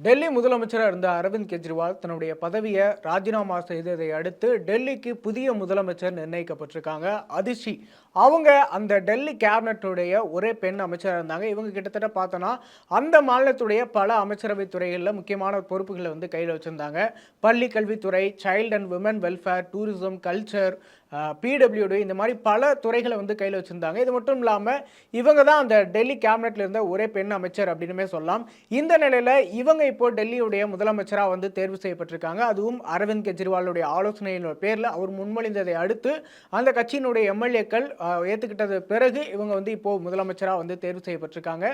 டெல்லி முதலமைச்சராக இருந்த அரவிந்த் கெஜ்ரிவால் தன்னுடைய பதவியை ராஜினாமா செய்ததை அடுத்து டெல்லிக்கு புதிய முதலமைச்சர் நிர்ணயிக்கப்பட்டிருக்காங்க. அதிஷி அவங்க அந்த டெல்லி கேபினட்டுடைய ஒரே பெண் அமைச்சராக இருந்தாங்க. இவங்க கிட்டத்தட்ட பார்த்தோன்னா அந்த மாநிலத்துடைய பல அமைச்சரவை துறைகளில் முக்கியமான பொறுப்புகளை வந்து கையில் வச்சுருந்தாங்க. பள்ளி கல்வித்துறை, child and women welfare, tourism, culture, PWD, இந்த மாதிரி பல துறைகளை வந்து கையில் வச்சுருந்தாங்க. இது மட்டும் இல்லாமல் இவங்க தான் அந்த டெல்லி கேபினெட்டில் இருந்த ஒரே பெண் அமைச்சர் அப்படின்னுமே சொல்லலாம். இந்த நிலையில் இவங்க இப்போ டெல்லியுடைய முதலமைச்சராக வந்து தேர்வு செய்யப்பட்டிருக்காங்க. அதுவும் அரவிந்த் கெஜ்ரிவாலுடைய ஆலோசனையின் பேரில் அவர் முன்மொழிந்ததை அடுத்து அந்த கட்சியினுடைய எம்எல்ஏக்கள் ஏற்றுக்கிட்டது பிறகு இவங்க வந்து இப்போ முதலமைச்சராக வந்து தேர்வு செய்யப்பட்டிருக்காங்க.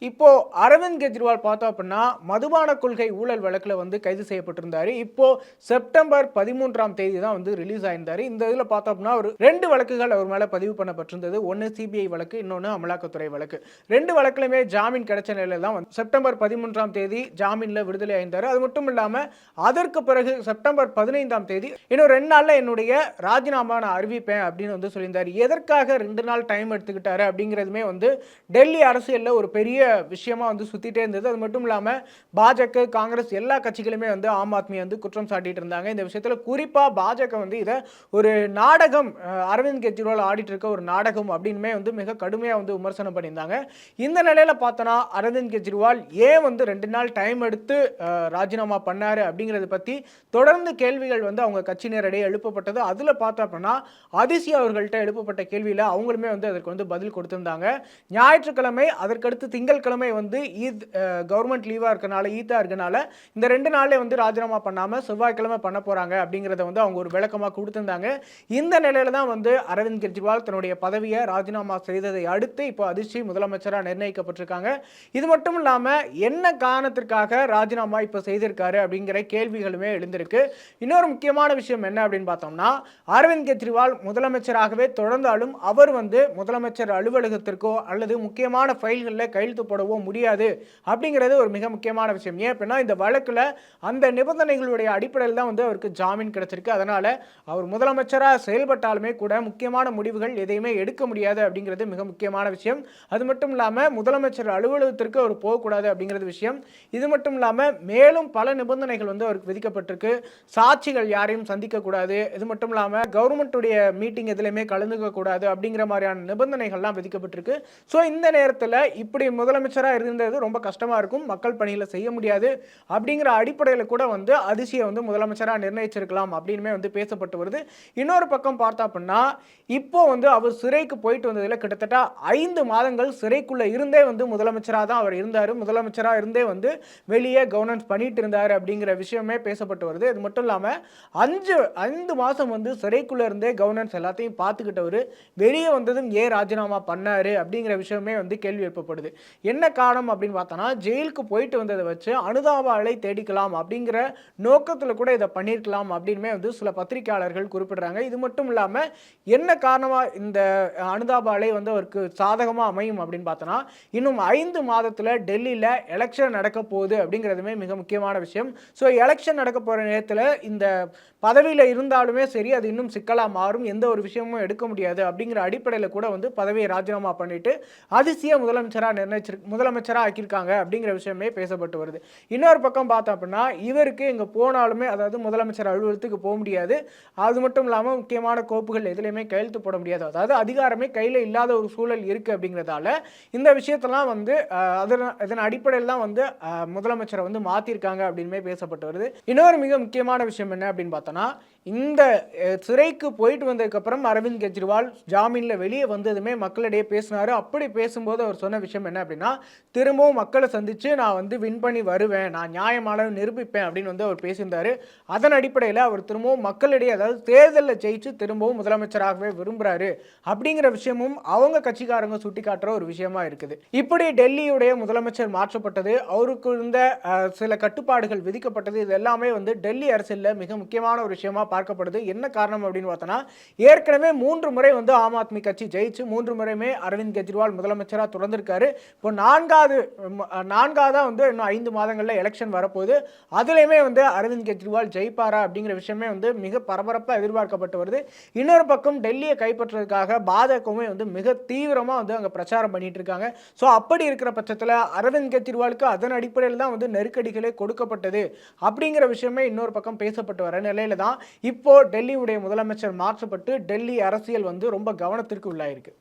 இப்போ அரவிந்த் கெஜ்ரிவால் பார்த்தோம் அப்படின்னா மதுபான கொள்கை ஊழல் வழக்கில் வந்து கைது செய்யப்பட்டிருந்தார். இப்போ செப்டம்பர் 13ஆம் தேதி தான் வந்து ரிலீஸ் ஆயிருந்தார். இந்த இதில் பார்த்தோம் அப்படின்னா ஒரு 2 வழக்குகள் அவர் மேலே பதிவு பண்ணப்பட்டிருந்தது. ஒன்று சிபிஐ வழக்கு, இன்னொன்று அமலாக்கத்துறை வழக்கு. 2 வழக்குலையுமே ஜாமீன் கிடைச்ச நிலையில் தான் செப்டம்பர் 13ஆம் தேதி ஜாமீனில் விடுதலை ஆயிருந்தார். அது மட்டும் இல்லாமல் அதற்கு பிறகு செப்டம்பர் 15ஆம் தேதி இன்னும் 2 நாளில் என்னுடைய ராஜினாமா நான் அறிவிப்பேன் அப்படின்னு வந்து சொல்லியிருந்தார். எதற்காக 2 நாள் டைம் எடுத்துக்கிட்டாரு அப்படிங்கிறதுமே வந்து டெல்லி அரசியலில் ஒரு பெரிய விஷயமா வந்து சுத்திட்டே இருந்தது. அது மட்டும் இல்லாமல் பாஜக, காங்கிரஸ் எல்லா கட்சிகளுமே வந்து ஆம் ஆத்மி வந்து குற்றம் சாட்டிட்டு இருந்தாங்க. இந்த விஷயத்தில் குறிப்பாக பாஜக வந்து இதை ஒரு நாடகம், அரவிந்த் கெஜ்ரிவால் ஆடிட்டு இருக்க ஒரு நாடகம் அப்படின்னுமே வந்து மிக கடுமையாக வந்து விமர்சனம் பண்ணியிருந்தாங்க. இந்த நிலையில் பார்த்தோன்னா அரவிந்த் கெஜ்ரிவால் ஏன் வந்து 2 நாள் டைம் எடுத்து ராஜினாமா பண்ணாரு அப்படிங்கிறத பற்றி தொடர்ந்து கேள்விகள் வந்து அவங்க கட்சியினரிடையே எழுப்பப்பட்டது. அதில் பார்த்தோம் அப்படின்னா அதிசி அவர்கள்ட்ட எழுப்பப்பட்ட கேள்வியில் அவங்களுமே வந்து அதற்கு வந்து பதில் கொடுத்திருந்தாங்க. ஞாயிற்றுக்கிழமை, அதற்கடுத்து திங்கட்கிழமை வந்து ஈத் கவர்மெண்ட் லீவாக இருக்கனால, ஈத்தாக இருக்கனால இந்த 2 நாளே வந்து ராஜினாமா பண்ணாமல் செவ்வாய்க்கிழமை பண்ண போகிறாங்க அப்படிங்கிறத வந்து அவங்க ஒரு விளக்கமாக கொடுத்திருந்தாங்க. இந்த நிலையில தான் வந்து அரவிந்த் கெஜ்ரிவால் தன்னுடைய பதவியை ராஜினாமா செய்ததை அடுத்து இப்போ அதிஷி முதலமைச்சராக நிர்ணயிக்கப்பட்டிருக்காங்க. இது மட்டும் இல்லாமல் என்ன காரணத்திற்காக ராஜினாமா இப்போ செய்திருக்காரு அப்படிங்கிற கேள்விகளுமே எழுந்திருக்கு. இன்னொரு முக்கியமான விஷயம் என்ன அப்படின்னு பார்த்தோம்னா அரவிந்த் கெஜ்ரிவால் முதலமைச்சராகவே தொடர்ந்தாலும் அவர் வந்து முதலமைச்சர் அலுவலகத்திற்கோ அல்லது முக்கியமான ஃபைல்களில் கையெழுத்து போடவோ முடியாது அப்படிங்கிறது ஒரு மிக முக்கியமான விஷயம். ஏன் அப்படின்னா இந்த வழக்கில் அந்த நிபந்தனைகளுடைய அடிப்படையில் தான் வந்து அவருக்கு ஜாமீன் கிடைச்சிருக்கு. அதனால அவர் முதலமைச்சராக செயல்பட்டாலுமே கூட முக்கியமான முடிவுகள் எதையுமே எடுக்க முடியாது அப்படிங்கிறது மிக முக்கியமான விஷயம். அது மட்டும் இல்லாமல் முதலமைச்சர் அலுவலகத்திற்கு அவர் போகக்கூடாது அப்படிங்கிறது விஷயம். இது மட்டும் இல்லாமல் மேலும் பல நிபந்தனைகள் வந்து அவருக்கு விதிக்கப்பட்டிருக்கு. சாட்சிகள் யாரையும் சந்திக்கக்கூடாது, இது மட்டும் இல்லாமல் கவர்மெண்ட்டுடைய மீட்டிங் எதுலையுமே கலந்துக்க கூடாது அப்படிங்கிற மாதிரியான நிபந்தனைகள்லாம் விதிக்கப்பட்டிருக்கு. ஸோ இந்த நேரத்தில் இப்படி முதலமைச்சராக இருந்தது ரொம்ப கஷ்டமாக இருக்கும், மக்கள் பணிகளை செய்ய முடியாது அப்படிங்கிற அடிப்படையில் கூட வந்து அதிசியை வந்து முதலமைச்சராக நிர்ணயிச்சிருக்கலாம் அப்படின்னுமே வந்து பேசப்பட்டு வருது. இன்னொரு பக்கம் பார்த்தா அப்படின்னா இப்போ வந்து அவர் சிறைக்கு போயிட்டு வந்ததில் கிட்டத்தட்ட 5 மாதங்கள் சிறைக்குள்ள இருந்தே வந்து முதலமைச்சராக தான் அவர் இருந்தார். முதலமைச்சராக இருந்தே வந்து வெளியே கவர்னன்ஸ் பண்ணிட்டு இருந்தார் அப்படிங்கிற விஷயமே பேசப்பட்டு வருது. இது மட்டும் இல்லாமல் 5 மாதம் வந்து சிறைக்குள்ள இருந்தே கவர்னன்ஸ் எல்லாத்தையும் பார்த்துக்கிட்டவர் வெளியே வந்ததும் ஏன் ராஜினாமா பண்ணாரு அப்படிங்கிற விஷயமே வந்து கேள்வி எழுப்பப்படுது. என்ன காரணம் அப்படின்னு பார்த்தோன்னா ஜெயிலுக்கு போயிட்டு வந்ததை வச்சு அனுதாப அலை தேடிக்கலாம் அப்படிங்கிற நோக்கத்தில் கூட இதை பண்ணியிருக்கலாம் அப்படின்மே வந்து சில பத்திரிகையாளர்கள் குறிப்பிடுறாங்க. இது மட்டும் இல்லாமல் என்ன காரணமாக இந்த அனுதாப அலை வந்து அவருக்கு சாதகமாக அமையும் அப்படின்னு பார்த்தோன்னா இன்னும் 5 மாதத்தில் டெல்லியில் எலெக்ஷன் நடக்க போகுது அப்படிங்கிறதுமே மிக முக்கியமான விஷயம். ஸோ எலெக்ஷன் நடக்க போகிற நேரத்தில் இந்த பதவியில் இருந்தாலுமே சரி அது இன்னும் சிக்கலாக மாறும், எந்த ஒரு விஷயமும் எடுக்க முடியாது அப்படிங்கிற அடிப்படையில் கூட வந்து பதவியை ராஜினாமா பண்ணிட்டு அதிசியை முதலமைச்சராக ஆக்கியிருக்காங்க அப்படிங்கிற விஷயமே பேசப்பட்டு வருது. இன்னொரு பக்கம் பார்த்தோம் அப்படின்னா இவருக்கு இங்கே போனாலுமே, அதாவது முதலமைச்சர் அலுவலகத்துக்கு போக முடியாது, அது மட்டும் இல்லாமல் முக்கியமான கோப்புகள் எதுலையுமே கையெழுத்து போட முடியாது, அதாவது அதிகாரமே கையில் இல்லாத ஒரு சூழல் இருக்குது அப்படிங்கிறதால இந்த விஷயத்தெல்லாம் வந்து அதன் அடிப்படையில் தான் வந்து முதலமைச்சரை வந்து மாற்றிருக்காங்க அப்படின்மே பேசப்பட்டு வருது. இன்னொரு மிக முக்கியமான விஷயம் என்ன அப்படின்னு பார்த்தோன்னா இந்த சிறைக்கு போயிட்டு வந்ததுக்கப்புறம் அரவிந்த் கெஜ்ரிவால் ஜாமீனில் வெளியே வந்ததுமே மக்களிடையே பேசினார். அப்படி பேசும்போது அவர் சொன்ன விஷயம் என்ன அப்படின்னா திரும்பவும் மக்களை சந்தித்து நான் வந்து வின் பண்ணி வருவேன், நான் நியாயமான நிரூபிப்பேன் அப்படின்னு வந்து அவர் பேசியிருந்தார். அதன் அடிப்படையில் அவர் திரும்பவும் மக்களிடையே, அதாவது தேர்தலில் ஜெயிச்சு திரும்பவும் முதலமைச்சராகவே விரும்புகிறாரு அப்படிங்கிற விஷயமும் அவங்க கட்சிக்காரங்க சுட்டி காட்டுற ஒரு விஷயமா இருக்குது. இப்படி டெல்லியுடைய முதலமைச்சர் மாற்றப்பட்டது, அவருக்கு இருந்த சில கட்டுப்பாடுகள் விதிக்கப்பட்டது, இது எல்லாமே வந்து டெல்லி அரசியலில் மிக முக்கியமான ஒரு விஷயமா பார்க்கப்படுது. என்ன காரணம் அப்படின்னு பார்த்தோன்னா, ஏற்கனவே 3 முறை வந்து ஆம் ஆத்மி கட்சி ஜெயிச்சு 3 முறையுமே அரவிந்த் கெஜ்ரிவால் முதலமைச்சரா தொடர்ந்திருக்காரு. இப்போ 4வதா வந்து இன்னும் 5 மாதங்கள்ல எலெக்ஷன் வரப்போகுது. அதுலயுமே வந்து அரவிந்த் கெஜ்ரிவால் ஜெயிப்பாரா அப்படிங்கிற விஷயமே வந்து மிக பரபரப்பா எதிர்பார்க்கப்பட்டு வருது. இன்னொரு பக்கம் டெல்லியை கைப்பற்றுவதற்காக பாஜகவுமே வந்து மிக தீவிரமா வந்து அங்க பிரச்சாரம் பண்ணிட்டு இருக்காங்க. ஸோ அப்படி இருக்கிற பட்சத்துல அரவிந்த் கெஜ்ரிவாலுக்கு அதன் அடிப்படையில் தான் வந்து நெருக்கடிகளே கொடுக்கப்பட்டது அப்படிங்கிற விஷயமே இன்னொரு பக்கம் பேசப்பட்டு வர நிலையில தான் இப்போ டெல்லியுடைய முதலமைச்சர் மாற்றப்பட்டு டெல்லி அரசியல் வந்து ரொம்ப கவனத்திற்கு உள்ளாயிருக்கு.